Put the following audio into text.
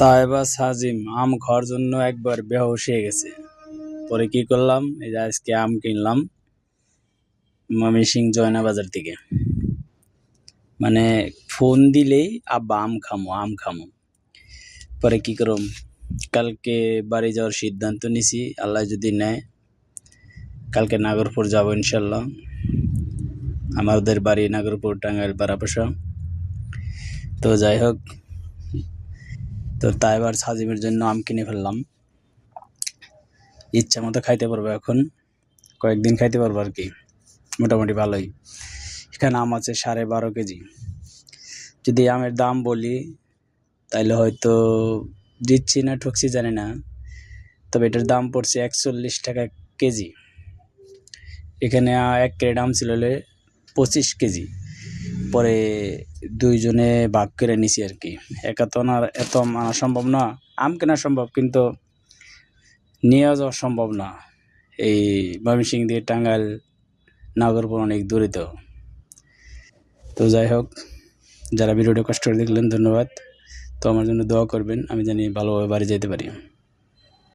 তাইবা সাজিম আম খাওয়ার জন্য একবার বেহুশ হয়ে গেছে। পরে কি করলাম, এই যে আজকে আম কিনলাম ময়মনসিংহ জয়না বাজার থেকে। মানে ফোন দিলেই আব্বা আম খামো আম খামো। পরে কি করম, কালকে বাড়ি যাওয়ার সিদ্ধান্ত নিছি, আল্লাহ যদি নেয় কালকে নাগরপুর যাব ইনশাল্লাহ। আমাদের বাড়ি নাগরপুর, টাঙ্গাইল পাড়াপাশা। তো যাই হোক, তো তাই এবার সাজিমের জন্য আম কিনে ফেললাম। ইচ্ছা মতো খাইতে পারবো, এখন কয়েকদিন খাইতে পারবো আর কি, মোটামুটি ভালোই। এখানে আম আছে 12.5 কেজি। যদি আমের দাম বলি তাইলে হয়তো দিচ্ছি না ঠকছি জানি না, তবে এটার দাম পড়ছে 41 টাকা কেজি। এখানে 1 ক্রেট আম ছিল 25 কেজি। পরে দুইজনে ভাগ করে নিছি আর কি। একা তো না, এত আনা সম্ভব না। আম কেনা সম্ভব কিন্তু নিয়ে যাওয়া সম্ভব না। এই ময়মনসিংহ দিয়ে টাঙ্গাইল নাগরপুর অনেক দূরে। তো যাই হোক, যারা ভিডিওটা কষ্ট করে দেখলেন ধন্যবাদ। তো আমার জন্য দোয়া করবেন, আমি জানি ভালোভাবে বাড়ি যেতে পারি।